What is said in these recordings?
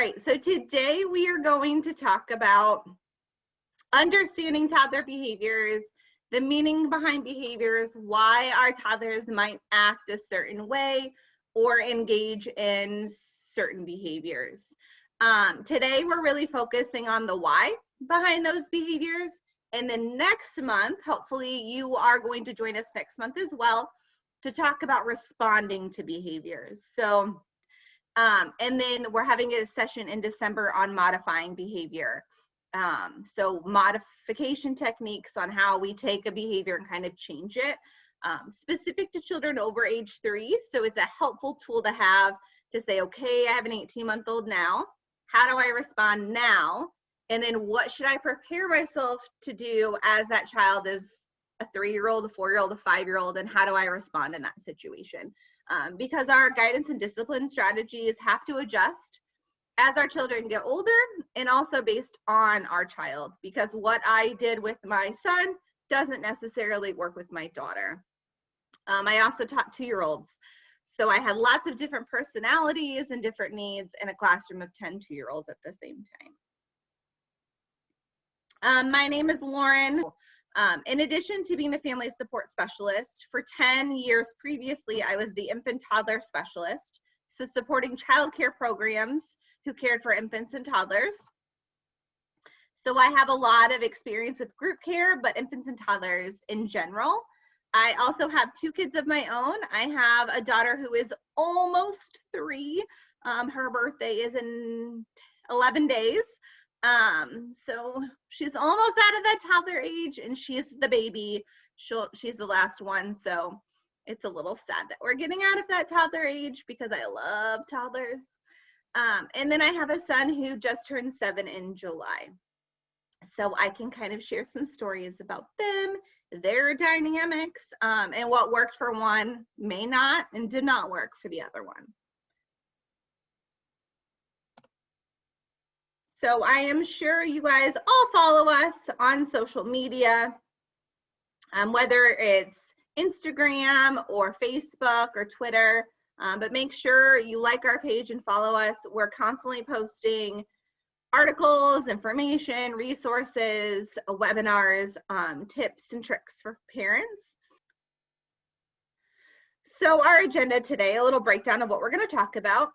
right, so today we are going to talk about understanding toddler behaviors, the meaning behind behaviors, why our toddlers might act a certain way or engage in certain behaviors. Today we're really focusing on the why behind those behaviors, and then next month, hopefully you are going to join us next month as well to talk about responding to behaviors. So, and then we're having a session in December on modifying behavior. So modification techniques on how we take a behavior and kind of change it, specific to children over age 3. So it's a helpful tool to have to say, okay, I have an 18-month-old now. How do I respond now? And then what should I prepare myself to do as that child is a 3-year-old, a 4-year-old, a 5-year-old, and how do I respond in that situation? Because our guidance and discipline strategies have to adjust as our children get older, and also based on our child, because what I did with my son doesn't necessarily work with my daughter. I also taught 2-year-olds. So I had lots of different personalities and different needs in a classroom of 10 2-year-olds at the same time. My name is Lauren. In addition to being the family support specialist, for 10 years previously, I was the infant toddler specialist, so supporting childcare programs who cared for infants and toddlers. So I have a lot of experience with group care, but infants and toddlers in general. I also have 2 kids of my own. I have a daughter who is almost 3. Her birthday is in 11 days. So she's almost out of that toddler age, and she's the baby. She's the last one, so it's a little sad that we're getting out of that toddler age because I love toddlers. And then I have a son who just turned 7 in July. So I can kind of share some stories about them, their dynamics, and what worked for one may not and did not work for the other one. So I am sure you guys all follow us on social media, whether it's Instagram or Facebook or Twitter, but make sure you like our page and follow us. We're constantly posting articles, information, resources, webinars, tips and tricks for parents. So our agenda today, a little breakdown of what we're going to talk about.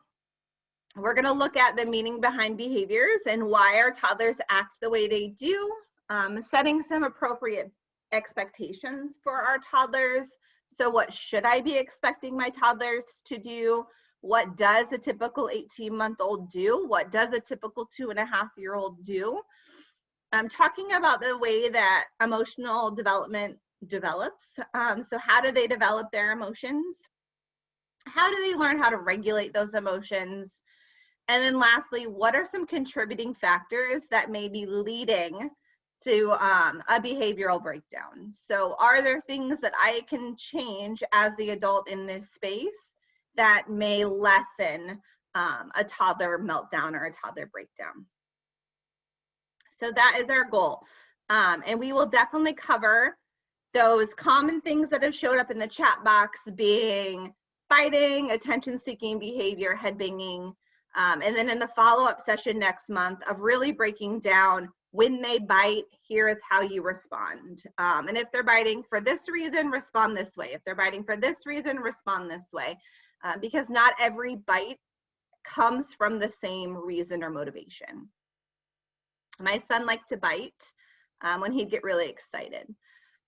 We're going to look at the meaning behind behaviors and why our toddlers act the way they do, setting some appropriate expectations for our toddlers. So what should I be expecting my toddlers to do? What does a typical 18-month-old do? What does a typical 2.5-year-old do? I'm talking about the way that emotional development develops. So how do they develop their emotions? How do they learn how to regulate those emotions? And then lastly, what are some contributing factors that may be leading to a behavioral breakdown? So are there things that I can change as the adult in this space that may lessen a toddler meltdown or a toddler breakdown? So that is our goal. And we will definitely cover those common things that have showed up in the chat box, being biting, attention-seeking behavior, head banging, and then in the follow-up session next month of really breaking down when they bite, here is how you respond. And if they're biting for this reason, respond this way. If they're biting for this reason, respond this way. Because not every bite comes from the same reason or motivation. My son liked to bite when he'd get really excited.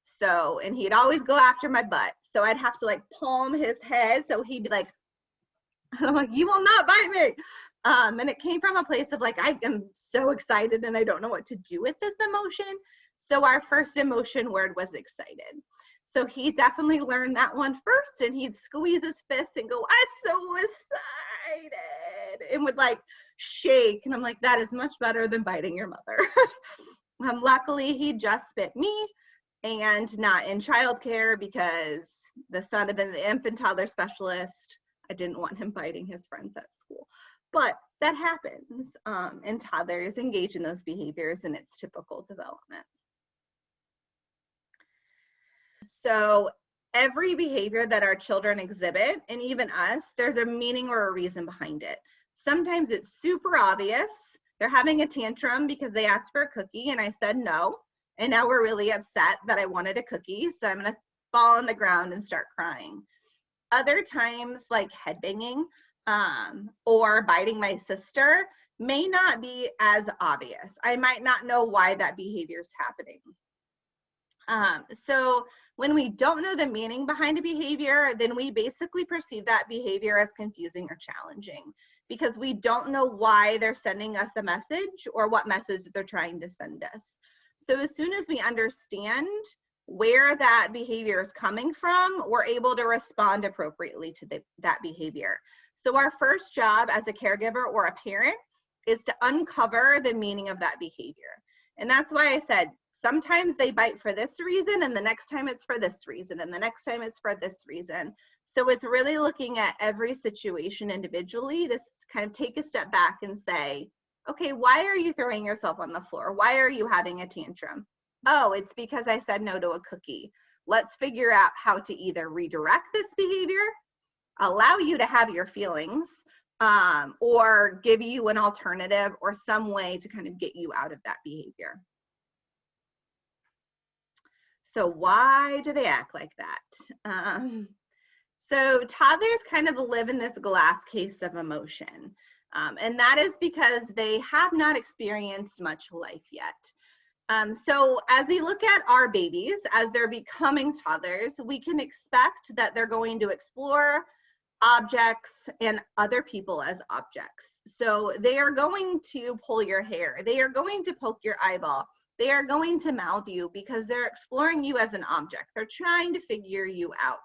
So, and he'd always go after my butt. So I'd have to like palm his head. So he'd be like, I'm like, you will not bite me. And it came from a place of like, I am so excited and I don't know what to do with this emotion. So our first emotion word was excited. So he definitely learned that one first, and he'd squeeze his fist and go, I'm so excited, and would like shake. And I'm like, that is much better than biting your mother. Luckily, he just bit me and not in childcare because the son of an infant toddler specialist, I didn't want him biting his friends at school. But that happens, and toddlers engage in those behaviors in its typical development. So every behavior that our children exhibit, and even us, there's a meaning or a reason behind it. Sometimes it's super obvious. They're having a tantrum because they asked for a cookie and I said no. And now we're really upset that I wanted a cookie. So I'm gonna fall on the ground and start crying. Other times, like headbanging or biting my sister, may not be as obvious. I might not know why that behavior is happening. So when we don't know the meaning behind a behavior, then we basically perceive that behavior as confusing or challenging because we don't know why they're sending us a message or what message they're trying to send us. So as soon as we understand where that behavior is coming from, we're able to respond appropriately to that behavior. So our first job as a caregiver or a parent is to uncover the meaning of that behavior. And that's why I said, sometimes they bite for this reason, and the next time it's for this reason, and the next time it's for this reason. So it's really looking at every situation individually to kind of take a step back and say, okay, why are you throwing yourself on the floor? Why are you having a tantrum? Oh, it's because I said no to a cookie. Let's figure out how to either redirect this behavior, allow you to have your feelings, or give you an alternative or some way to kind of get you out of that behavior. So why do they act like that? So toddlers kind of live in this glass case of emotion. And that is because they have not experienced much life yet. So as we look at our babies, as they're becoming toddlers, we can expect that they're going to explore objects and other people as objects. So they are going to pull your hair. They are going to poke your eyeball. They are going to mouth you because they're exploring you as an object. They're trying to figure you out.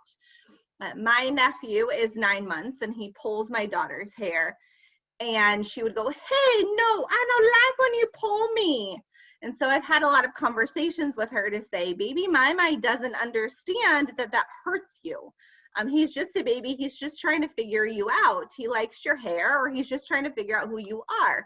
My nephew is 9 months and he pulls my daughter's hair and she would go, hey, no, I don't like when you pull me. And so I've had a lot of conversations with her to say, baby, my doesn't understand that that hurts you. He's just a baby. He's just trying to figure you out. He likes your hair, or he's just trying to figure out who you are.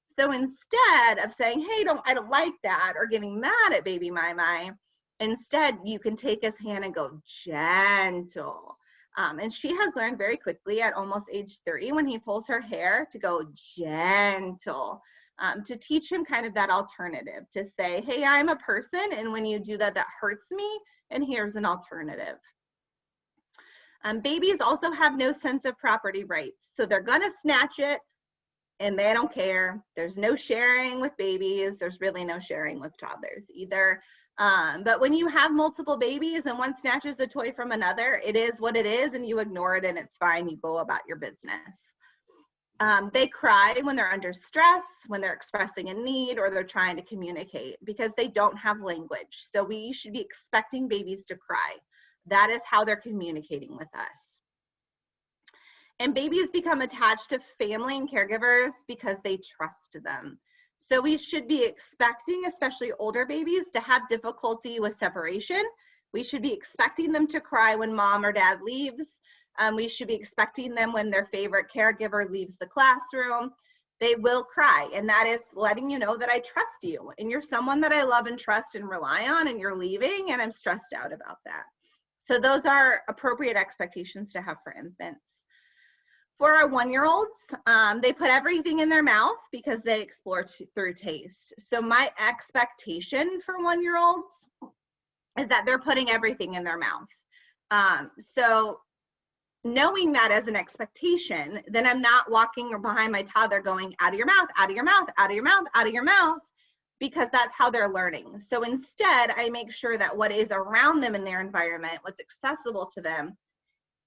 So instead of saying, hey, I don't like that, or getting mad at baby my, instead you can take his hand and go gentle. And she has learned very quickly at almost age 3 when he pulls her hair to go gentle, to teach him kind of that alternative, to say, hey, I'm a person, and when you do that, that hurts me, and here's an alternative. Babies also have no sense of property rights, so they're gonna snatch it, and they don't care. There's no sharing with babies. There's really no sharing with toddlers either. But when you have multiple babies and one snatches a toy from another, it is what it is, and you ignore it, and it's fine. You go about your business. They cry when they're under stress, when they're expressing a need, or they're trying to communicate because they don't have language. So we should be expecting babies to cry. That is how they're communicating with us. And babies become attached to family and caregivers because they trust them. So we should be expecting, especially older babies, to have difficulty with separation. We should be expecting them to cry when mom or dad leaves. We should be expecting them when their favorite caregiver leaves the classroom. They will cry, and that is letting you know that I trust you, and you're someone that I love and trust and rely on, and you're leaving, and I'm stressed out about that. So those are appropriate expectations to have for infants. For our 1-year-olds, they put everything in their mouth because they explore through taste. So my expectation for 1-year-olds is that they're putting everything in their mouth. So knowing that as an expectation, then I'm not walking behind my toddler going, out of your mouth, out of your mouth, out of your mouth, out of your mouth, because that's how they're learning. So instead, I make sure that what is around them in their environment, what's accessible to them,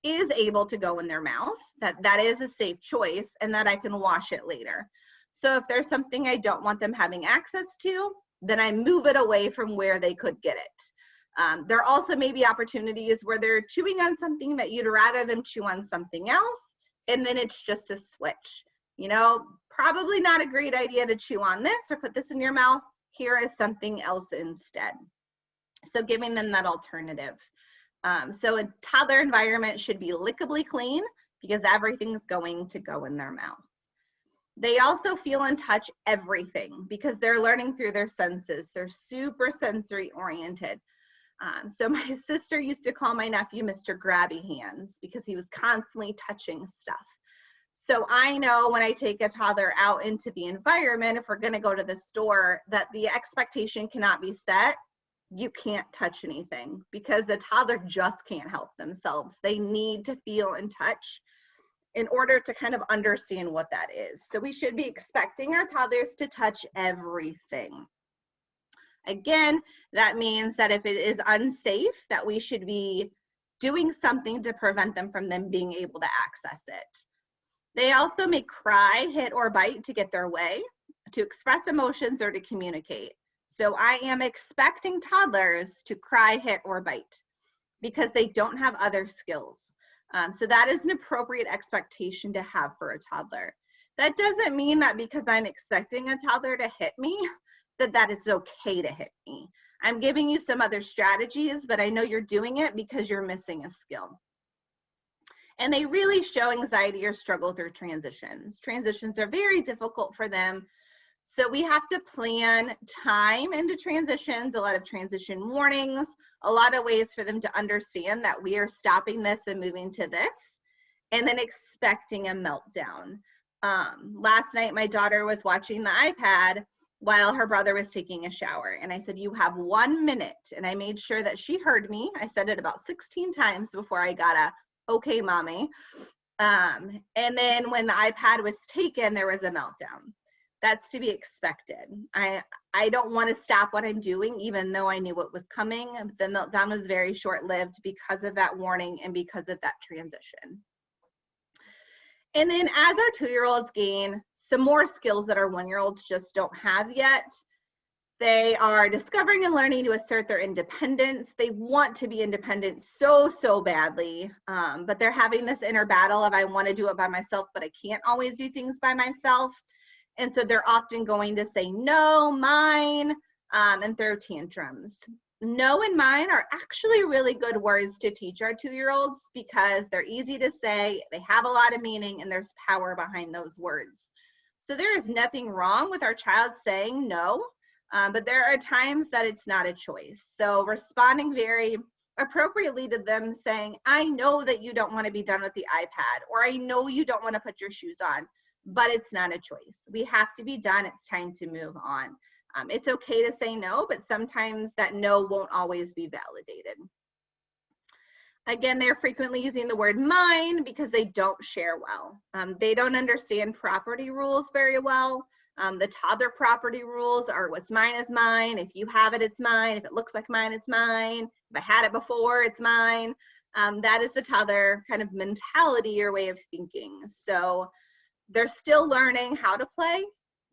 is able to go in their mouth, that is a safe choice, and that I can wash it later. So if there's something I don't want them having access to, then I move it away from where they could get it. There also may be opportunities where they're chewing on something that you'd rather them chew on something else, and then it's just a switch. You know, probably not a great idea to chew on this or put this in your mouth. Here is something else instead. So giving them that alternative. So a toddler environment should be lickably clean because everything's going to go in their mouth. They also feel and touch everything because they're learning through their senses. They're super sensory oriented. So my sister used to call my nephew Mr. Grabby Hands because he was constantly touching stuff. So I know when I take a toddler out into the environment, if we're going to go to the store, that the expectation cannot be set. You can't touch anything, because the toddler just can't help themselves. They need to feel and touch in order to kind of understand what that is. So we should be expecting our toddlers to touch everything. Again, that means that if it is unsafe, that we should be doing something to prevent them from being able to access it. They also may cry, hit, or bite to get their way, to express emotions, or to communicate. So I am expecting toddlers to cry, hit, or bite because they don't have other skills. So that is an appropriate expectation to have for a toddler. That doesn't mean that because I'm expecting a toddler to hit me, that it's okay to hit me. I'm giving you some other strategies, but I know you're doing it because you're missing a skill. And they really show anxiety or struggle through transitions. Transitions are very difficult for them. So we have to plan time into transitions, a lot of transition warnings, a lot of ways for them to understand that we are stopping this and moving to this, and then expecting a meltdown. Last night, my daughter was watching the iPad while her brother was taking a shower. And I said, you have 1 minute. And I made sure that she heard me. I said it about 16 times before I got a, okay, mommy. And then when the iPad was taken, there was a meltdown. That's to be expected. I don't want to stop what I'm doing, even though I knew what was coming. The meltdown was very short-lived because of that warning and because of that transition. And then as our 2-year-olds gain some more skills that our 1-year-olds just don't have yet, they are discovering and learning to assert their independence. They want to be independent so badly, but they're having this inner battle of I want to do it by myself, but I can't always do things by myself. And so they're often going to say, no, mine, and throw tantrums. No and mine are actually really good words to teach our 2-year-olds because they're easy to say, they have a lot of meaning, and there's power behind those words. So there is nothing wrong with our child saying no, but there are times that it's not a choice. So responding very appropriately to them saying, I know that you don't want to be done with the iPad, or I know you don't want to put your shoes on, but it's not a choice. We have to be done. It's time to move on. It's okay to say no, but sometimes that no won't always be validated. Again, they're frequently using the word mine because they don't share well. They don't understand property rules very well. The toddler property rules are what's mine is mine. If you have it, it's mine. If it looks like mine, it's mine. If I had it before, it's mine. That is the toddler kind of mentality or way of thinking. So they're still learning how to play,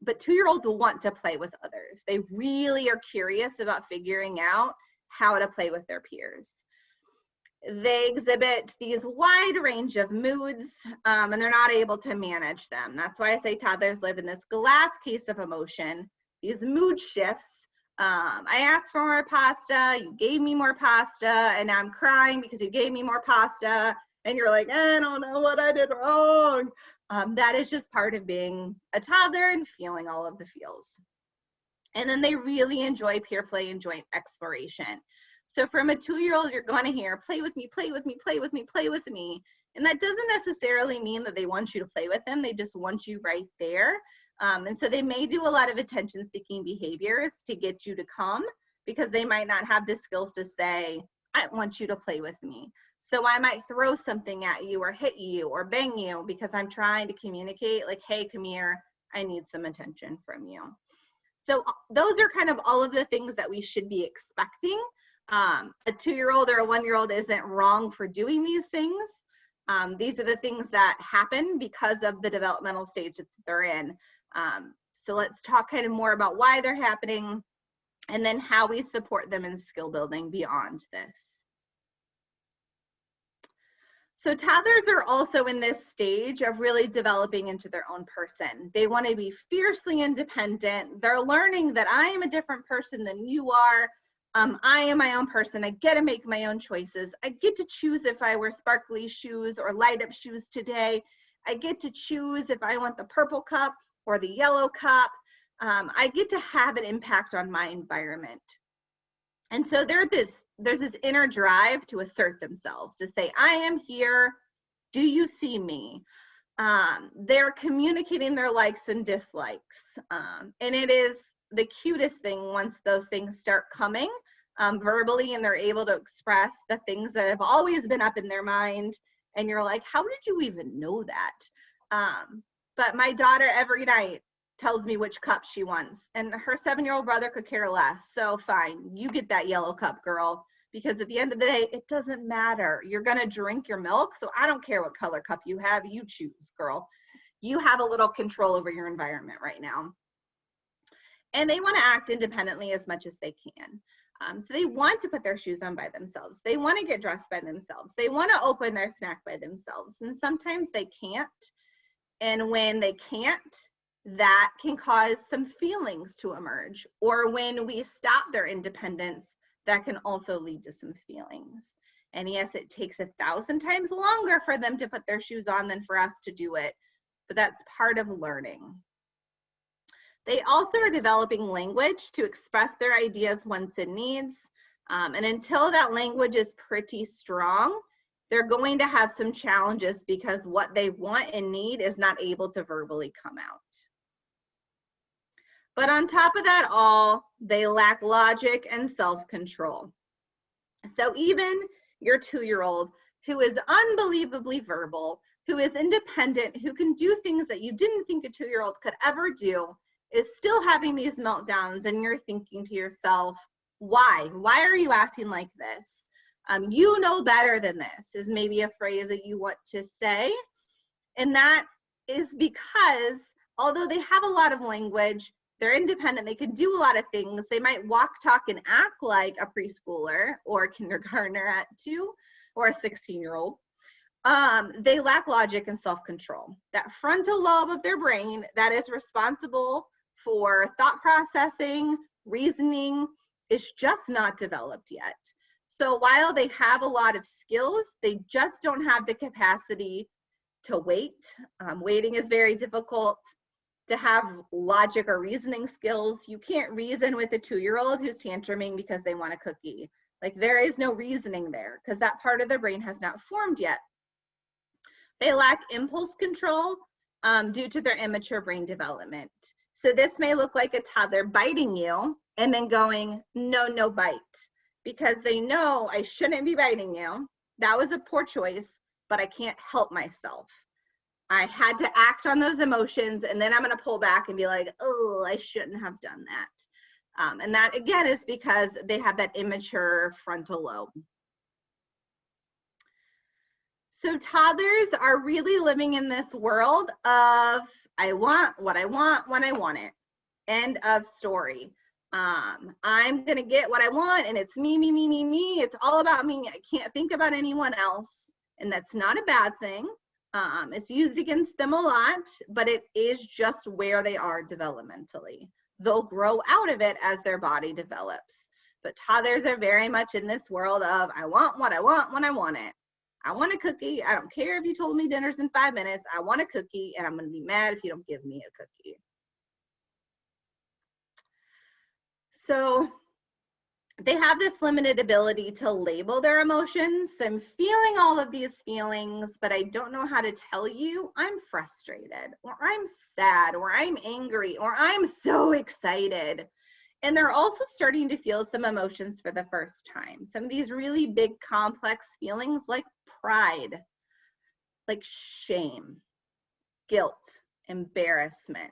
but 2-year-olds want to play with others. They really are curious about figuring out how to play with their peers. They exhibit these wide range of moods, and they're not able to manage them. That's why I say toddlers live in this glass case of emotion, these mood shifts. I asked for more pasta, you gave me more pasta, and now I'm crying because you gave me more pasta, and you're like, I don't know what I did wrong. That is just part of being a toddler and feeling all of the feels. And then they really enjoy peer play and joint exploration. So from a 2-year-old, you're going to hear, play with me, play with me, play with me, play with me. And that doesn't necessarily mean that they want you to play with them. They just want you right there. And so they may do a lot of attention-seeking behaviors to get you to come because they might not have the skills to say, I want you to play with me. So I might throw something at you or hit you or bang you because I'm trying to communicate like, hey, come here, I need some attention from you. So those are kind of all of the things that we should be expecting. A 2-year-old or a 1-year-old isn't wrong for doing these things. These are the things that happen because of the developmental stage that they're in. So let's talk kind of more about why they're happening and then how we support them in skill building beyond this. So toddlers are also in this stage of really developing into their own person. They want to be fiercely independent. They're learning that I am a different person than you are. I am my own person. I get to make my own choices. I get to choose if I wear sparkly shoes or light up shoes today. I get to choose if I want the purple cup or the yellow cup. I get to have an impact on my environment. And so there's this inner drive to assert themselves, to say, I am here, do you see me? They're communicating their likes and dislikes. And it is the cutest thing once those things start coming verbally, and they're able to express the things that have always been up in their mind. And you're like, how did you even know that? But my daughter every night tells me which cup she wants, and her 7-year-old brother could care less. So fine, you get that yellow cup, girl, because at the end of the day, it doesn't matter. You're gonna drink your milk, so I don't care what color cup you have, you choose, girl. You have a little control over your environment right now. And they wanna act independently as much as they can. So they want to put their shoes on by themselves. They wanna get dressed by themselves. They wanna open their snack by themselves. And sometimes they can't. And when they can't, that can cause some feelings to emerge. Or when we stop their independence, that can also lead to some feelings. And yes, it takes 1,000 times longer for them to put their shoes on than for us to do it, but that's part of learning. They also are developing language to express their ideas, wants, and needs. And until that language is pretty strong, they're going to have some challenges because what they want and need is not able to verbally come out. But on top of that all, they lack logic and self-control. So even your 2-year-old, who is unbelievably verbal, who is independent, who can do things that you didn't think a 2-year-old could ever do, is still having these meltdowns, and you're thinking to yourself, why? Why are you acting like this? You know better than this, is maybe a phrase that you want to say. And that is because although they have a lot of language, they're independent, they can do a lot of things. They might walk, talk, and act like a preschooler or a kindergartner at 2 or a 16-year-old. They lack logic and self-control. That frontal lobe of their brain that is responsible for thought processing, reasoning, is just not developed yet. So while they have a lot of skills, they just don't have the capacity to wait. Waiting is very difficult. To have logic or reasoning skills, you can't reason with a 2-year-old who's tantruming because they want a cookie. Like, there is no reasoning there because that part of their brain has not formed yet. They lack impulse control due to their immature brain development. So this may look like a toddler biting you and then going, no, no bite, because they know I shouldn't be biting you. That was a poor choice, but I can't help myself. I had to act on those emotions, and then I'm going to pull back and be like, oh, I shouldn't have done that. And that, again, is because they have that immature frontal lobe. So toddlers are really living in this world of, I want what I want when I want it. End of story. I'm going to get what I want, and it's me, me, me, me, me. It's all about me. I can't think about anyone else. And that's not a bad thing. It's used against them a lot, but it is just where they are developmentally. They'll grow out of it as their body develops. But toddlers are very much in this world of, I want what I want when I want it. I want a cookie. I don't care if you told me dinner's in 5 minutes. I want a cookie, and I'm going to be mad if you don't give me a cookie. So they have this limited ability to label their emotions. So I'm feeling all of these feelings, but I don't know how to tell you I'm frustrated, or I'm sad, or I'm angry, or I'm so excited. And they're also starting to feel some emotions for the first time. Some of these really big, complex feelings like pride, like shame, guilt, embarrassment.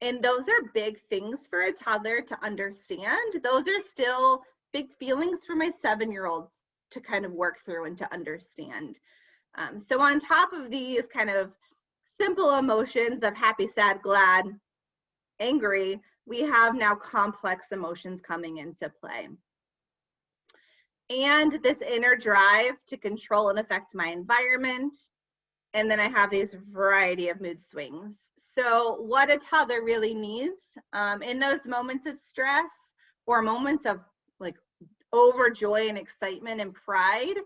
And those are big things for a toddler to understand. Those are still big feelings for my 7-year-old to kind of work through and to understand. So on top of these kind of simple emotions of happy, sad, glad, angry, we have now complex emotions coming into play. And this inner drive to control and affect my environment. And then I have these variety of mood swings. So what a toddler really needs in those moments of stress or moments of like overjoy and excitement and pride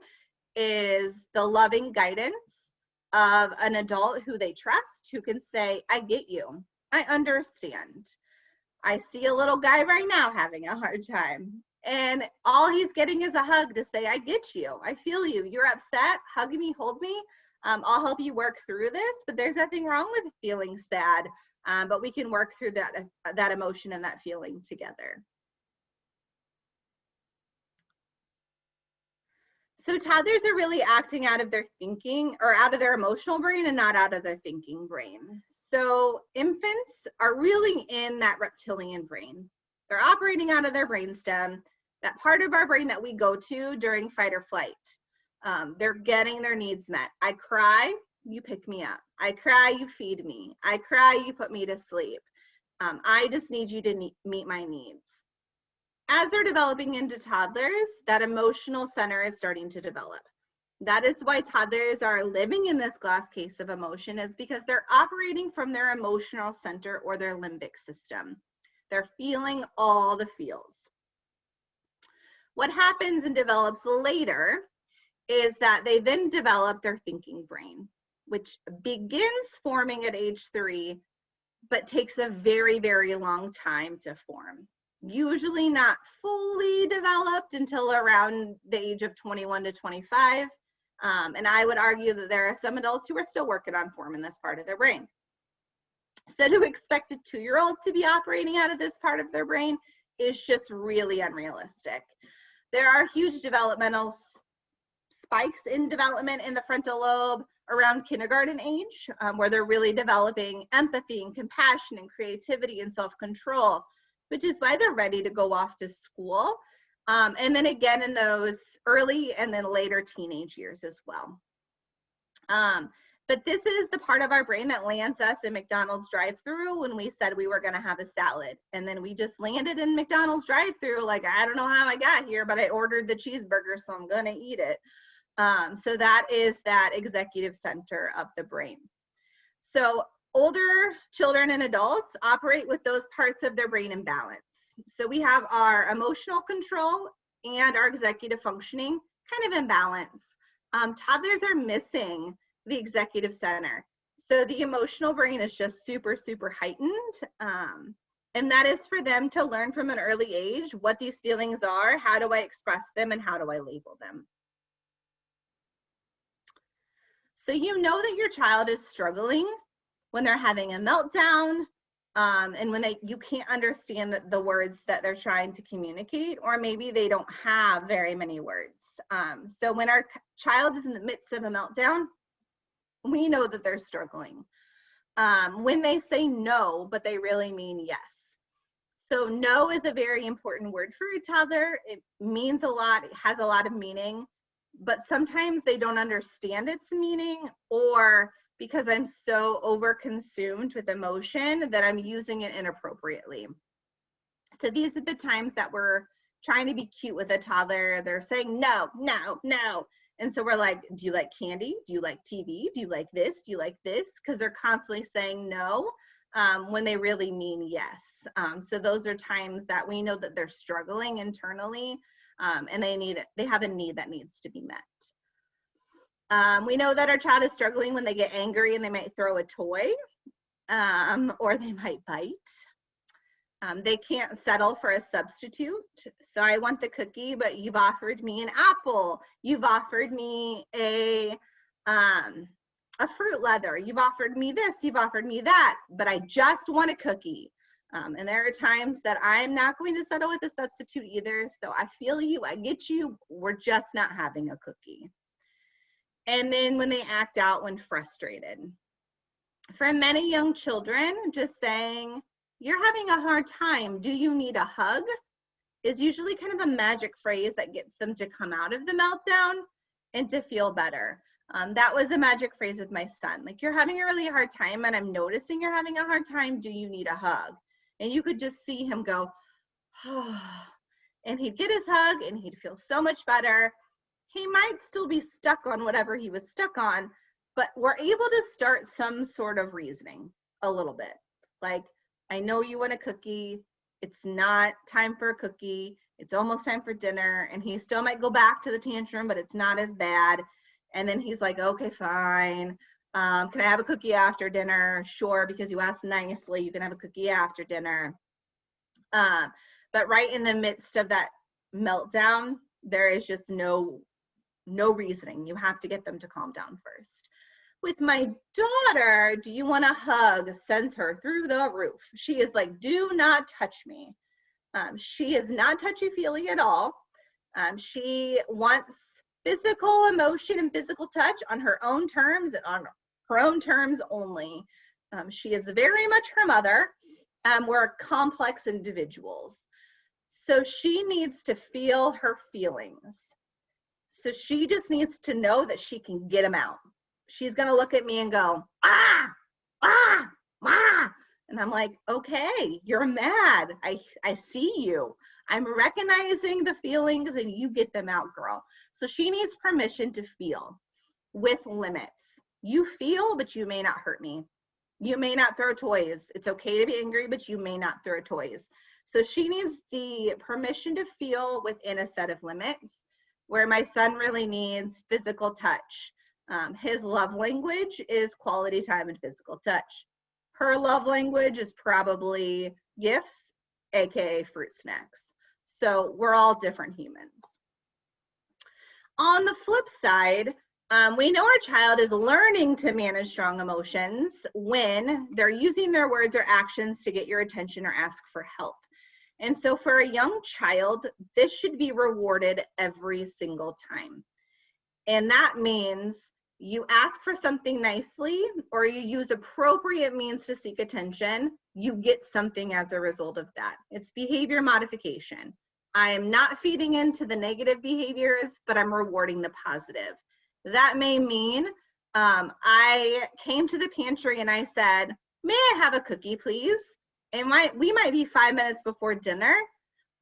is the loving guidance of an adult who they trust, who can say, I get you, I understand. I see a little guy right now having a hard time, and all he's getting is a hug to say, I get you, I feel you, you're upset, hug me, hold me, I'll help you work through this, but there's nothing wrong with feeling sad, but we can work through that emotion and that feeling together. So toddlers are really acting out of their thinking or out of their emotional brain and not out of their thinking brain. So infants are really in that reptilian brain. They're operating out of their brainstem, that part of our brain that we go to during fight or flight. They're getting their needs met. I cry, you pick me up. I cry, you feed me. I cry, you put me to sleep. I just need you to meet my needs. As they're developing into toddlers, that emotional center is starting to develop. That is why toddlers are living in this glass case of emotion, is because they're operating from their emotional center or their limbic system. They're feeling all the feels. What happens and develops later is that they then develop their thinking brain, which begins forming at age 3, but takes a very, very long time to form. Usually not fully developed until around the age of 21 to 25. And I would argue that there are some adults who are still working on forming this part of their brain. So to expect a 2-year-old to be operating out of this part of their brain is just really unrealistic. There are huge developmental spikes in development in the frontal lobe around kindergarten age, where they're really developing empathy and compassion and creativity and self-control, which is why they're ready to go off to school. And then again in those early and then later teenage years as well. But this is the part of our brain that lands us in McDonald's drive-thru when we said we were gonna have a salad. And then we just landed in McDonald's drive-thru like, I don't know how I got here, but I ordered the cheeseburger, so I'm gonna eat it. So that is that executive center of the brain. So older children and adults operate with those parts of their brain in balance. So we have our emotional control and our executive functioning kind of in balance. Toddlers are missing the executive center. So the emotional brain is just super, super heightened. And that is for them to learn from an early age what these feelings are, how do I express them, and how do I label them. So you know that your child is struggling when they're having a meltdown, and when you can't understand the words that they're trying to communicate, or maybe they don't have very many words. So when our child is in the midst of a meltdown, we know that they're struggling. When they say no, but they really mean yes. So no is a very important word for a toddler. It means a lot, it has a lot of meaning, but sometimes they don't understand its meaning, or because I'm so overconsumed with emotion that I'm using it inappropriately. So these are the times that we're trying to be cute with a toddler. They're saying no, no, no. And so we're like, do you like candy? Do you like TV? Do you like this? Do you like this? Because they're constantly saying no when they really mean yes. So those are times that we know that they're struggling internally, and they have a need that needs to be met. We know that our child is struggling when they get angry and they might throw a toy, or they might bite. They can't settle for a substitute. So I want the cookie, but you've offered me an apple. You've offered me a fruit leather. You've offered me this, you've offered me that, but I just want a cookie. And there are times that I'm not going to settle with a substitute either. So I feel you, I get you, we're just not having a cookie. And then when they act out when frustrated. For many young children, just saying, you're having a hard time, do you need a hug? Is usually kind of a magic phrase that gets them to come out of the meltdown and to feel better. That was a magic phrase with my son. Like, you're having a really hard time and I'm noticing you're having a hard time, do you need a hug? And you could just see him go, oh, and he'd get his hug and he'd feel so much better. He might still be stuck on whatever he was stuck on, but we're able to start some sort of reasoning a little bit. Like, I know you want a cookie. It's not time for a cookie. It's almost time for dinner. And he still might go back to the tantrum, but it's not as bad. And then he's like, okay, fine. Can I have a cookie after dinner? Sure, because you asked nicely, you can have a cookie after dinner. But right in the midst of that meltdown, there is just no reasoning. You have to get them to calm down first. With my daughter, do you want a hug? Sends her through the roof. She is like, do not touch me. She is not touchy-feely at all. She wants physical emotion and physical touch on her own terms and on her own terms only. She is very much her mother. We're complex individuals. So she needs to feel her feelings. So she just needs to know that she can get them out. She's going to look at me and go, ah, ah, ah. And I'm like, okay, you're mad. I see you. I'm recognizing the feelings and you get them out, girl. So she needs permission to feel with limits. You feel, but you may not hurt me. You may not throw toys. It's okay to be angry, but you may not throw toys. So she needs the permission to feel within a set of limits, where my son really needs physical touch. His love language is quality time and physical touch. Her love language is probably gifts, AKA fruit snacks. So we're all different humans. On the flip side, we know our child is learning to manage strong emotions when they're using their words or actions to get your attention or ask for help. And so for a young child, this should be rewarded every single time. And that means you ask for something nicely, or you use appropriate means to seek attention, you get something as a result of that. It's behavior modification. I am not feeding into the negative behaviors, but I'm rewarding the positive. That may mean I came to the pantry and I said, may I have a cookie, please? And we might be 5 minutes before dinner,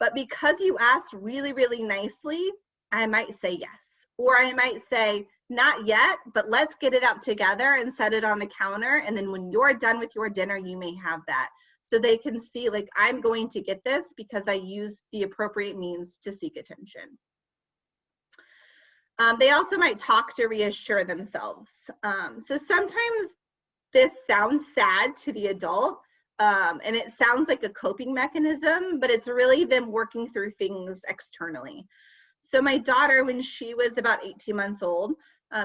but because you asked really, really nicely, I might say yes. Or I might say, not yet, but let's get it out together and set it on the counter. And then when you're done with your dinner, you may have that. So they can see, like, I'm going to get this because I used the appropriate means to seek attention. They also might talk to reassure themselves. So sometimes this sounds sad to the adult, and it sounds like a coping mechanism, but it's really them working through things externally. So my daughter, when she was about 18 months old,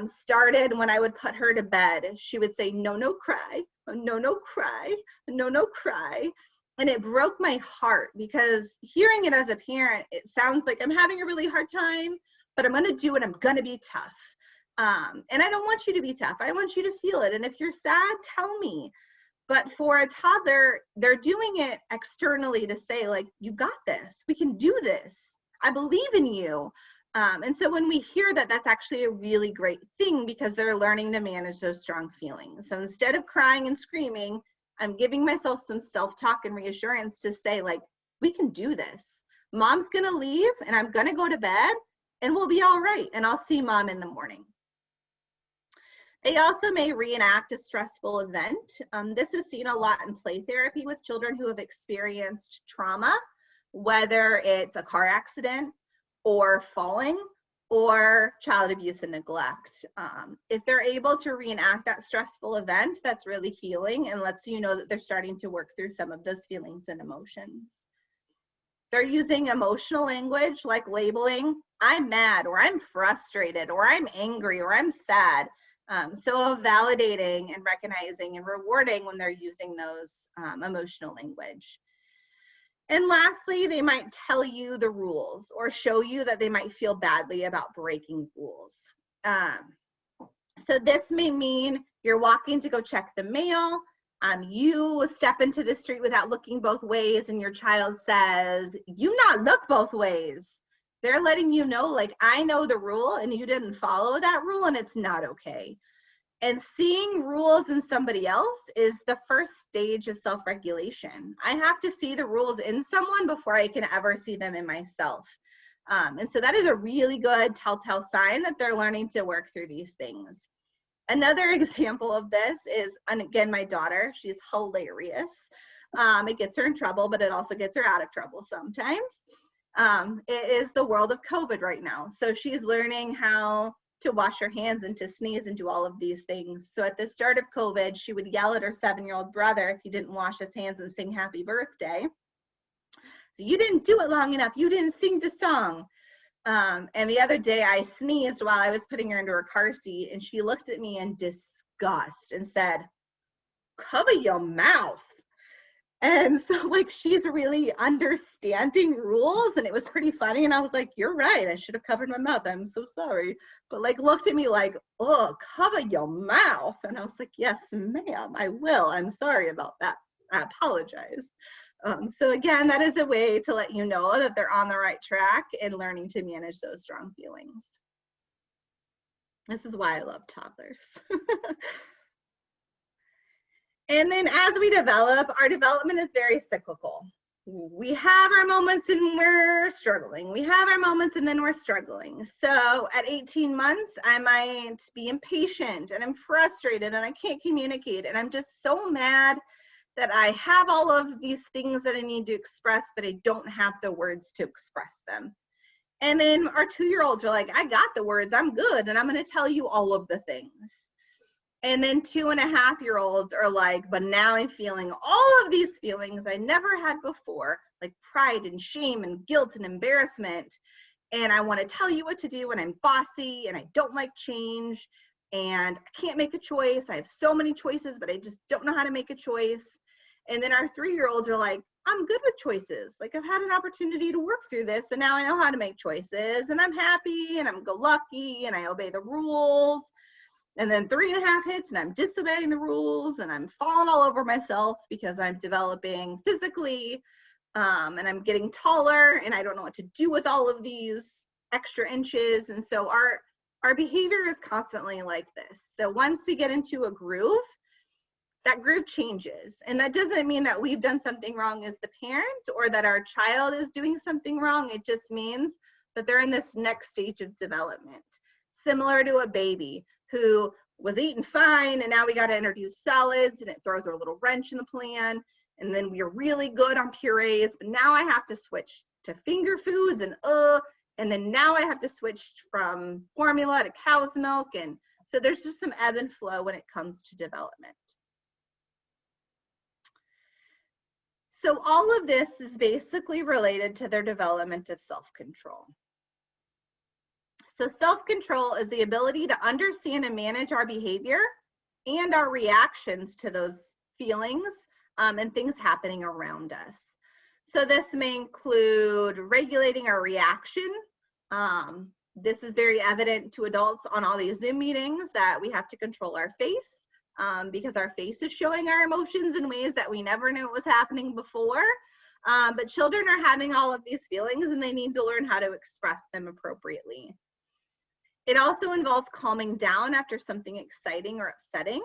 started when I would put her to bed, she would say, no, no, cry, no, no, cry, no, no, cry. And it broke my heart because hearing it as a parent, it sounds like I'm having a really hard time, but I'm going to do it. I'm going to be tough. And I don't want you to be tough. I want you to feel it. And if you're sad, tell me. But for a toddler, they're doing it externally to say, like, you got this. We can do this. I believe in you. And so when we hear that, that's actually a really great thing because they're learning to manage those strong feelings. So instead of crying and screaming, I'm giving myself some self-talk and reassurance to say, like, we can do this. Mom's going to leave and I'm going to go to bed and we'll be all right. And I'll see mom in the morning. They also may reenact a stressful event. This is seen a lot in play therapy with children who have experienced trauma, whether it's a car accident or falling or child abuse and neglect. If they're able to reenact that stressful event, that's really healing and lets you know that they're starting to work through some of those feelings and emotions. They're using emotional language like labeling, I'm mad, or I'm frustrated, or I'm angry, or I'm sad. So validating and recognizing and rewarding when they're using those emotional language. And lastly, they might tell you the rules or show you that they might feel badly about breaking rules. So this may mean you're walking to go check the mail. You step into the street without looking both ways and your child says, you not look both ways. They're letting you know, like, I know the rule and you didn't follow that rule and it's not okay. And seeing rules in somebody else is the first stage of self-regulation. I have to see the rules in someone before I can ever see them in myself. And so that is a really good telltale sign that they're learning to work through these things. Another example of this is, and again, my daughter, she's hilarious. It gets her in trouble, but it also gets her out of trouble sometimes. It is the world of COVID right now. So she's learning how to wash her hands and to sneeze and do all of these things. So at the start of COVID, she would yell at her 7-year-old brother if he didn't wash his hands and sing happy birthday. So you didn't do it long enough. You didn't sing the song. And the other day I sneezed while I was putting her into her car seat and she looked at me in disgust disgust and said, cover your mouth. And so like, she's really understanding rules, and it was pretty funny. And I was like, you're right, I should have covered my mouth, I'm so sorry. But like looked at me like, oh, cover your mouth. And I was like, yes, ma'am, I will. I'm sorry about that. I apologize. So again, that is a way to let you know that they're on the right track and learning to manage those strong feelings. This is why I love toddlers. And then as we develop, our development is very cyclical. We have our moments and we're struggling. We have our moments and then we're struggling. So at 18 months, I might be impatient and I'm frustrated and I can't communicate and I'm just so mad that I have all of these things that I need to express, but I don't have the words to express them. And then our 2-year-olds are like, I got the words, I'm good, and I'm gonna tell you all of the things. And then 2.5-year-olds are like, but now I'm feeling all of these feelings I never had before, like pride and shame and guilt and embarrassment. And I want to tell you what to do, and I'm bossy and I don't like change and I can't make a choice. I have so many choices, but I just don't know how to make a choice. And then our 3-year-olds are like, I'm good with choices. Like, I've had an opportunity to work through this and now I know how to make choices and I'm happy and I'm go-lucky and I obey the rules. And then 3.5 hits and I'm disobeying the rules and I'm falling all over myself because I'm developing physically and I'm getting taller and I don't know what to do with all of these extra inches. And so our behavior is constantly like this. So once we get into a groove, that groove changes. And that doesn't mean that we've done something wrong as the parent or that our child is doing something wrong. It just means that they're in this next stage of development, similar to a baby who was eating fine and now we got to introduce solids and it throws a little wrench in the plan. And then we're really good on purees, but now I have to switch to finger foods and then now I have to switch from formula to cow's milk. And so there's just some ebb and flow when it comes to development. So all of this is basically related to their development of self-control. So self-control is the ability to understand and manage our behavior and our reactions to those feelings and things happening around us. So this may include regulating our reaction. This is very evident to adults on all these Zoom meetings that we have to control our face because our face is showing our emotions in ways that we never knew it was happening before. But children are having all of these feelings and they need to learn how to express them appropriately. It also involves calming down after something exciting or upsetting.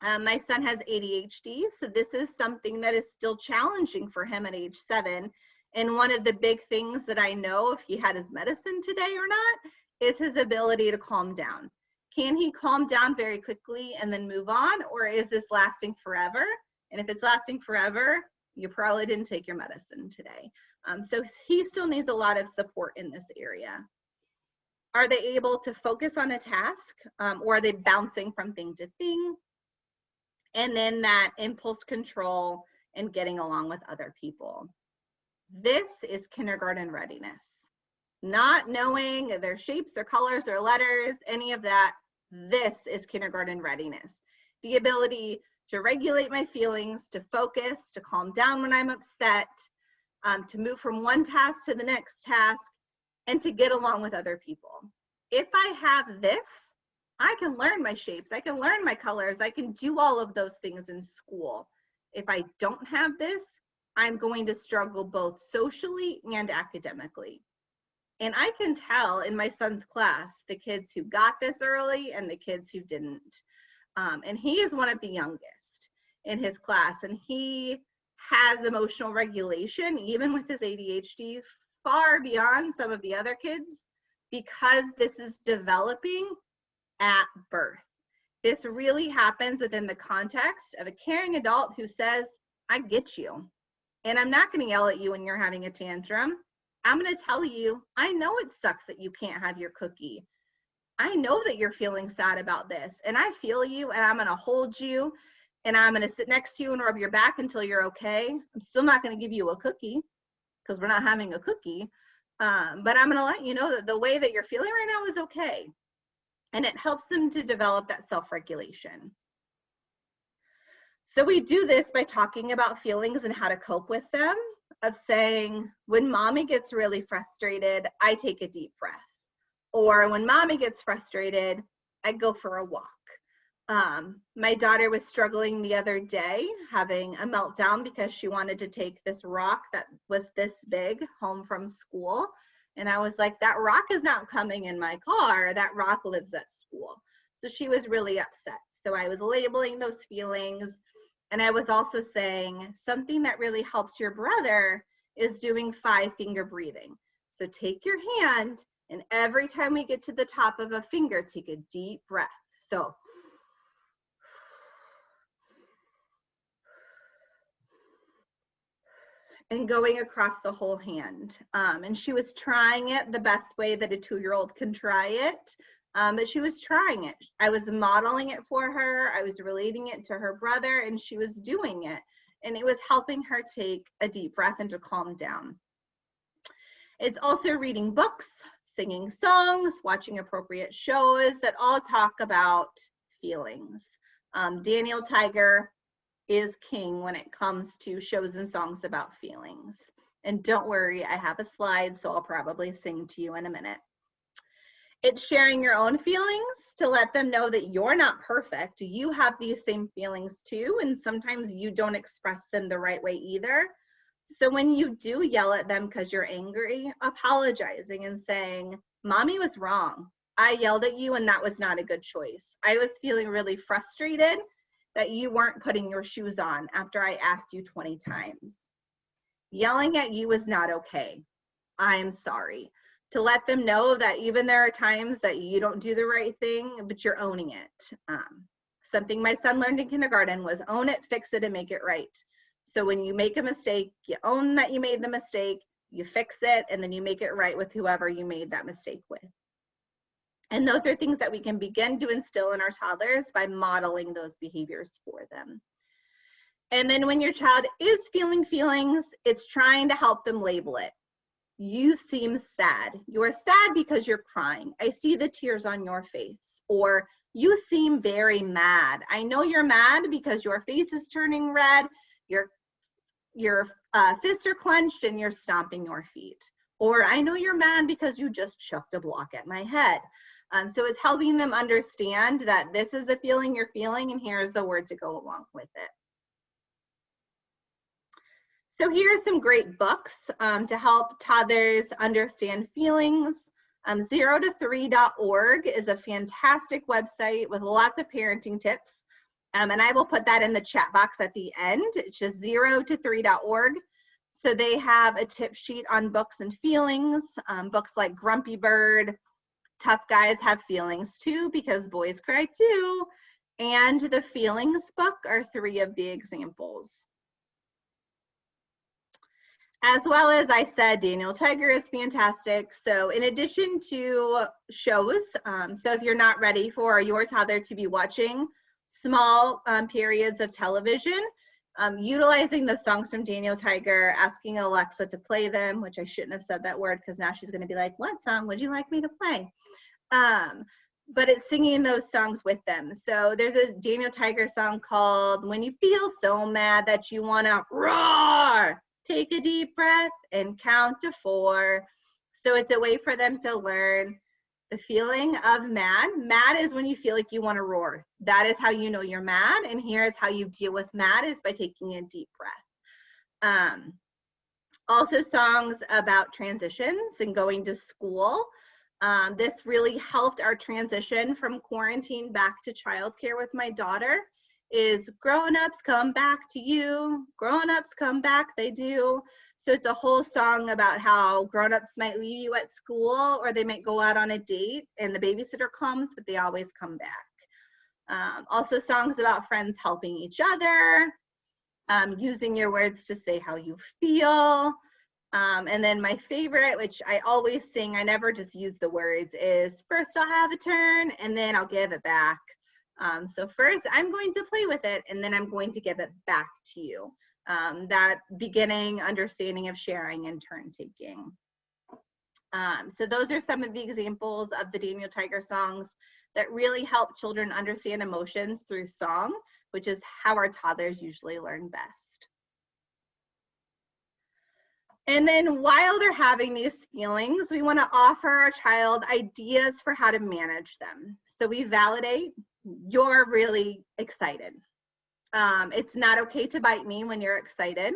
My son has ADHD, so this is something that is still challenging for him at age 7. And one of the big things that I know if he had his medicine today or not is his ability to calm down. Can he calm down very quickly and then move on, or is this lasting forever? And if it's lasting forever, you probably didn't take your medicine today. So he still needs a lot of support in this area. Are they able to focus on a task, or are they bouncing from thing to thing? And then that impulse control and getting along with other people. This is kindergarten readiness. Not knowing their shapes, their colors, their letters, any of that. This is kindergarten readiness. The ability to regulate my feelings, to focus, to calm down when I'm upset, to move from one task to the next task, and to get along with other people. If I have this, I can learn my shapes, I can learn my colors, I can do all of those things in school. If I don't have this, I'm going to struggle both socially and academically. And I can tell in my son's class, the kids who got this early and the kids who didn't. And he is one of the youngest in his class, and he has emotional regulation, even with his ADHD, far beyond some of the other kids, because this is developing at birth. This really happens within the context of a caring adult who says, I get you. And I'm not going to yell at you when you're having a tantrum. I'm going to tell you, I know it sucks that you can't have your cookie. I know that you're feeling sad about this, and I feel you, and I'm going to hold you, and I'm going to sit next to you and rub your back until you're okay. I'm still not going to give you a cookie because we're not having a cookie. But I'm going to let you know that the way that you're feeling right now is okay. and it helps them to develop that self-regulation. So we do this by talking about feelings and how to cope with them, of saying, when mommy gets really frustrated, I take a deep breath. Or when mommy gets frustrated, I go for a walk. My daughter was struggling the other day, having a meltdown because she wanted to take this rock that was this big home from school. And I was like, that rock is not coming in my car. That rock lives at school. So she was really upset. So I was labeling those feelings. And I was also saying something that really helps your brother is doing 5-finger breathing. So take your hand, and every time we get to the top of a finger, take a deep breath. So and going across the whole hand. And she was trying it the best way that a 2-year-old can try it. But she was trying it. I was modeling it for her. I was relating it to her brother, and she was doing it. And it was helping her take a deep breath and to calm down. It's also reading books, singing songs, watching appropriate shows that all talk about feelings. Daniel Tiger is king when it comes to shows and songs about feelings. And don't worry, I have a slide, so I'll probably sing to you in a minute. It's sharing your own feelings to let them know that you're not perfect. You have these same feelings too, and sometimes you don't express them the right way either. So when you do yell at them because you're angry, apologizing and saying, mommy was wrong. I yelled at you and that was not a good choice. I was feeling really frustrated that you weren't putting your shoes on after I asked you 20 times. Yelling at you is not okay. I'm sorry. To let them know that even there are times that you don't do the right thing, but you're owning it. Something my son learned in kindergarten was own it, fix it, and make it right. So when you make a mistake, you own that you made the mistake, you fix it, and then you make it right with whoever you made that mistake with. And those are things that we can begin to instill in our toddlers by modeling those behaviors for them. And then when your child is feeling feelings, it's trying to help them label it. You seem sad. You are sad because you're crying. I see the tears on your face. Or you seem very mad. I know you're mad because your face is turning red, your fists are clenched, and you're stomping your feet. Or I know you're mad because you just chucked a block at my head. So it's helping them understand that this is the feeling you're feeling, and here's the word to go along with it. So here are some great books to help toddlers understand feelings. 0to3.org is a fantastic website with lots of parenting tips. And I will put that in the chat box at the end. It's just 0to3.org. So they have a tip sheet on books and feelings, books like Grumpy Bird, Tough Guys Have Feelings Too, because boys cry too, and the Feelings book are 3 of the examples. As well as I said, Daniel Tiger is fantastic. So in addition to shows, so if you're not ready for your toddler to be watching small periods of television, utilizing the songs from Daniel Tiger, asking Alexa to play them, which I shouldn't have said that word because now she's going to be like, what song would you like me to play? But it's singing those songs with them. So there's a Daniel Tiger song called When You Feel So Mad That You Want to Roar. Take a deep breath and count to 4. So it's a way for them to learn the feeling of mad. Mad is when you feel like you want to roar. That is how you know you're mad. And here's how you deal with mad is by taking a deep breath. Also songs about transitions and going to school. This really helped our transition from quarantine back to childcare with my daughter. Is grown-ups come back to you, grown-ups come back, they do. So it's a whole song about how grown-ups might leave you at school or they might go out on a date and the babysitter comes, but they always come back. Also songs about friends helping each other, using your words to say how you feel. And then my favorite, which I always sing, I never just use the words, is first I'll have a turn and then I'll give it back. So first I'm going to play with it and then I'm going to give it back to you. That beginning understanding of sharing and turn taking. So those are some of the examples of the Daniel Tiger songs. that really help children understand emotions through song, which is how our toddlers usually learn best. And then while they're having these feelings, we want to offer our child ideas for how to manage them. So we validate, you're really excited. It's not okay to bite me when you're excited.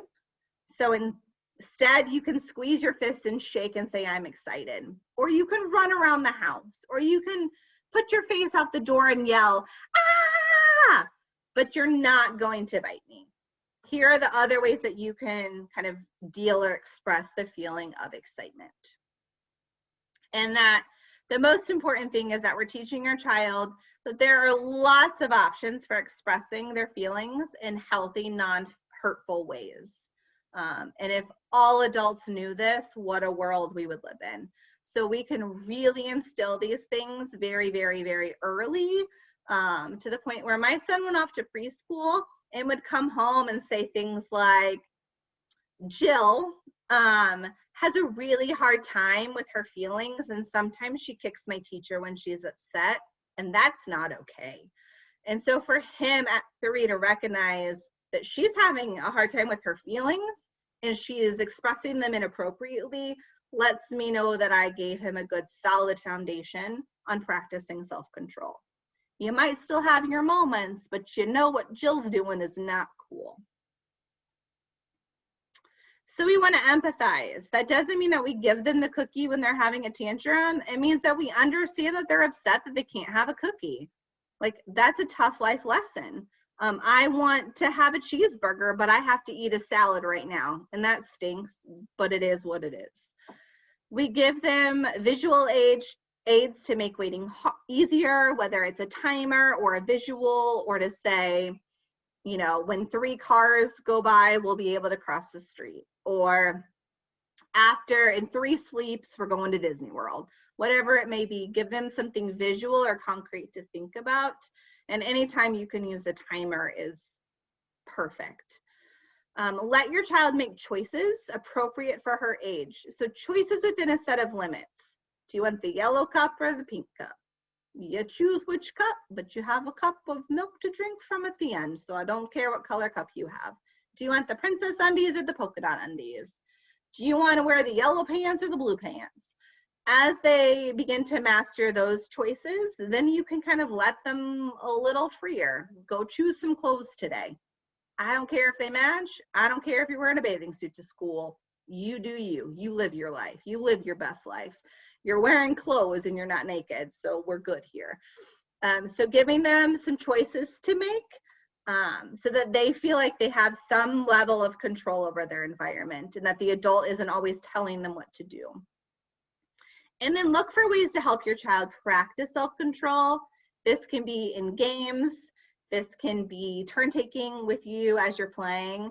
So instead, you can squeeze your fists and shake and say, I'm excited. Or you can run around the house. Or you can put your face out the door and yell, ah! But you're not going to bite me. Here are the other ways that you can kind of deal or express the feeling of excitement. And that the most important thing is that we're teaching our child that there are lots of options for expressing their feelings in healthy, non-hurtful ways. And if all adults knew this, what a world we would live in. So we can really instill these things very, very, very early, to the point where my son went off to preschool and would come home and say things like, Jill has a really hard time with her feelings, and sometimes she kicks my teacher when she's upset, and that's not okay. And so for him at 3 to recognize that she's having a hard time with her feelings and she is expressing them inappropriately lets me know that I gave him a good solid foundation on practicing self-control. You might still have your moments, but you know what Jill's doing is not cool. So we want to empathize. That doesn't mean that we give them the cookie when they're having a tantrum. It means that we understand that they're upset that they can't have a cookie. Like, that's a tough life lesson. I want to have a cheeseburger, but I have to eat a salad right now. And that stinks, but it is what it is. We give them visual aids to make waiting easier, whether it's a timer or a visual, or to say, you know, when 3 cars go by, we'll be able to cross the street. Or after, in 3 sleeps, we're going to Disney World. Whatever it may be, give them something visual or concrete to think about. And anytime you can use a timer is perfect. Let your child make choices appropriate for her age. So choices within a set of limits. Do you want the yellow cup or the pink cup? You choose which cup, but you have a cup of milk to drink from at the end. So I don't care what color cup you have. Do you want the princess undies or the polka dot undies? Do you want to wear the yellow pants or the blue pants? As they begin to master those choices, then you can kind of let them a little freer. Go choose some clothes today. I don't care if they match. I don't care if you're wearing a bathing suit to school. You do you. You live your life. You live your best life. You're wearing clothes and you're not naked, so we're good here. So giving them some choices to make so that they feel like they have some level of control over their environment and that the adult isn't always telling them what to do. And then look for ways to help your child practice self-control. This can be in games. This can be turn taking with you as you're playing.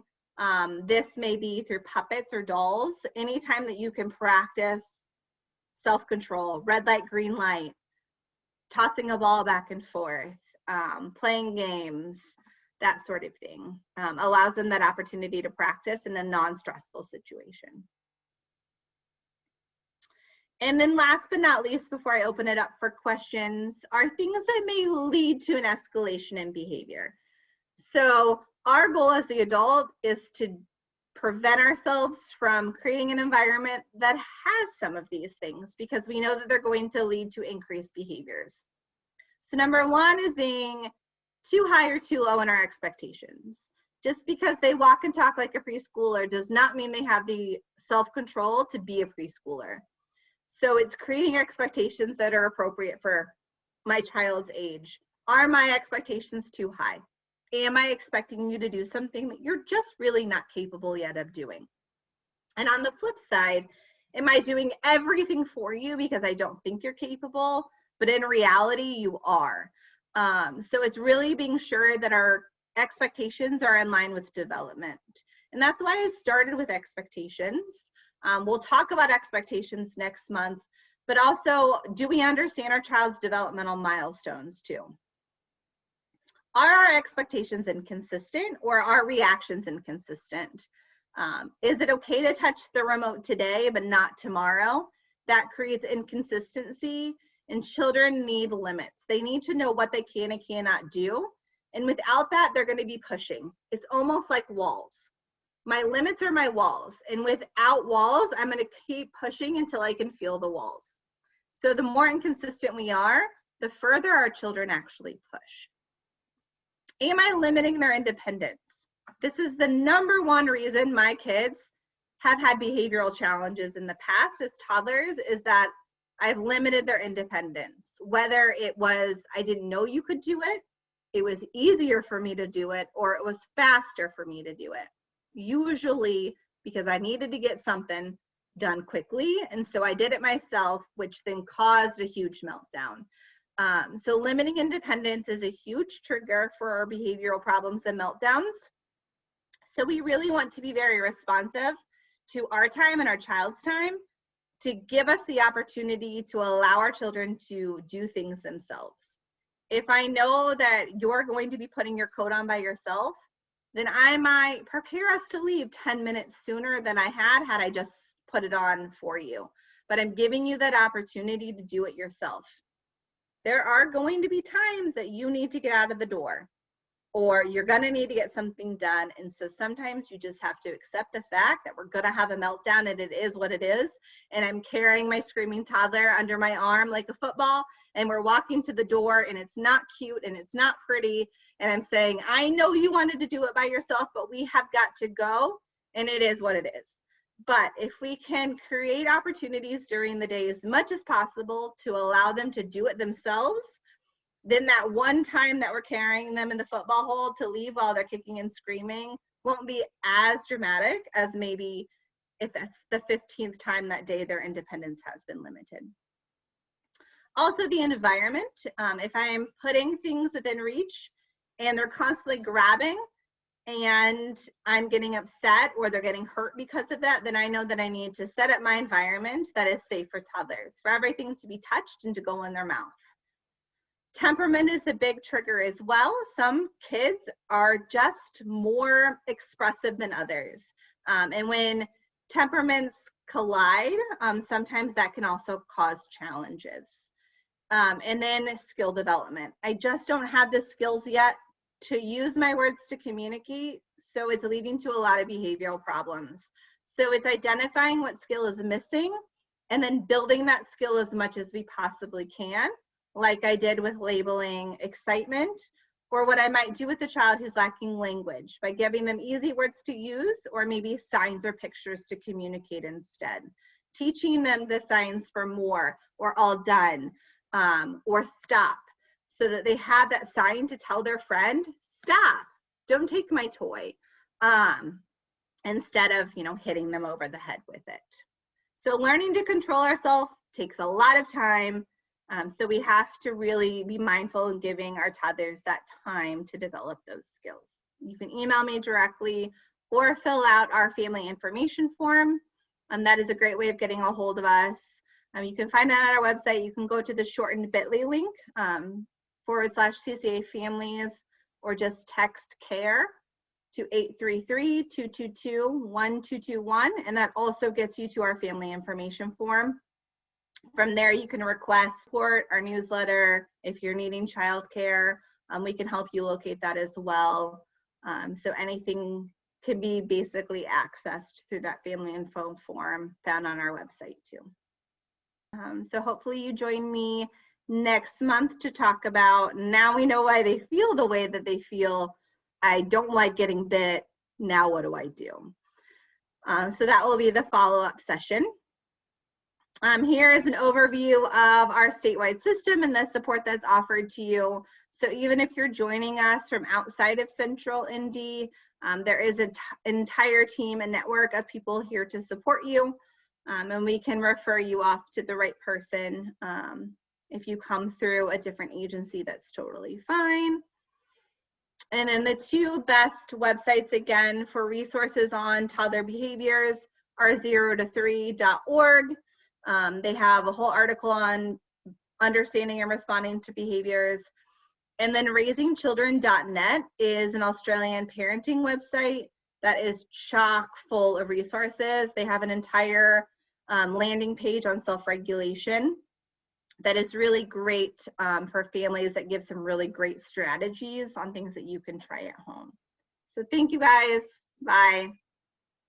This may be through puppets or dolls. Anytime that you can practice self-control, red light, green light, tossing a ball back and forth, playing games, that sort of thing, allows them that opportunity to practice in a non-stressful situation. And then last but not least, before I open it up for questions, are things that may lead to an escalation in behavior. So our goal as the adult is to prevent ourselves from creating an environment that has some of these things, because we know that they're going to lead to increased behaviors. So number 1 is being too high or too low in our expectations. Just because they walk and talk like a preschooler does not mean they have the self-control to be a preschooler. So it's creating expectations that are appropriate for my child's age. Are my expectations too high? Am I expecting you to do something that you're just really not capable yet of doing? And on the flip side, am I doing everything for you because I don't think you're capable, but in reality you are? So it's really being sure that our expectations are in line with development. And that's why I started with expectations. We'll talk about expectations next month, but also, do we understand our child's developmental milestones too? Are our expectations inconsistent, or are reactions inconsistent? Is it okay to touch the remote today but not tomorrow? That creates inconsistency And children need limits. They need to know what they can and cannot do. And without that, they're going to be pushing. It's almost like walls. My limits are my walls. And without walls, I'm going to keep pushing until I can feel the walls. So the more inconsistent we are, the further our children actually push. Am I limiting their independence? This is the number one reason my kids have had behavioral challenges in the past as toddlers, is that I've limited their independence. Whether it was, I didn't know you could do it, it was easier for me to do it, or it was faster for me to do it. Usually because I needed to get something done quickly, and so I did it myself, which then caused a huge meltdown. So limiting independence is a huge trigger for our behavioral problems and meltdowns. So we really want to be very responsive to our time and our child's time to give us the opportunity to allow our children to do things themselves. If I know that you're going to be putting your coat on by yourself, then I might prepare us to leave 10 minutes sooner than I had I just put it on for you. But I'm giving you that opportunity to do it yourself. There are going to be times that you need to get out of the door, or you're going to need to get something done. And so sometimes you just have to accept the fact that we're going to have a meltdown, and it is what it is. And I'm carrying my screaming toddler under my arm like a football, and we're walking to the door, and it's not cute and it's not pretty. And I'm saying, I know you wanted to do it by yourself, but we have got to go, and it is what it is. But if we can create opportunities during the day as much as possible to allow them to do it themselves, then that one time that we're carrying them in the football hole to leave while they're kicking and screaming won't be as dramatic as maybe if that's the 15th time that day their independence has been limited. Also, the environment. If I'm putting things within reach and they're constantly grabbing and I'm getting upset or they're getting hurt because of that, then I know that I need to set up my environment that is safe for toddlers, for everything to be touched and to go in their mouth. Temperament is a big trigger as well. Some kids are just more expressive than others. And when temperaments collide, sometimes that can also cause challenges. And then skill development. I just don't have the skills yet to use my words to communicate, so it's leading to a lot of behavioral problems. So it's identifying what skill is missing and then building that skill as much as we possibly can, like I did with labeling excitement, or what I might do with a child who's lacking language by giving them easy words to use, or maybe signs or pictures to communicate instead. Teaching them the signs for more, or all done, or stop, so that they have that sign to tell their friend, stop, don't take my toy, instead of, hitting them over the head with it. So learning to control ourselves takes a lot of time. So we have to really be mindful in giving our toddlers that time to develop those skills. You can email me directly or fill out our family information form. That is a great way of getting a hold of us. You can find it on our website. You can go to the shortened bit.ly link, /CCA families, or just text CARE to 833-222-1221. And that also gets you to our family information form. From there, you can request support, our newsletter. If you're needing childcare, we can help you locate that as well. So anything can be basically accessed through that family info form found on our website too. So hopefully you join me next month to talk about, now we know why they feel the way that they feel. I don't like getting bit. Now what do I do? So that will be the follow-up session. Here is an overview of our statewide system and the support that's offered to you. So even if you're joining us from outside of Central Indy, there is an entire team and network of people here to support you, and we can refer you off to the right person. If you come through a different agency, that's totally fine. And then the two best websites, again, for resources on toddler behaviors are 0to3.org. They have a whole article on understanding and responding to behaviors. And then raisingchildren.net is an Australian parenting website that is chock full of resources. They have an entire landing page on self-regulation. that is really great for families, that gives some really great strategies on things that you can try at home. So thank you guys. Bye.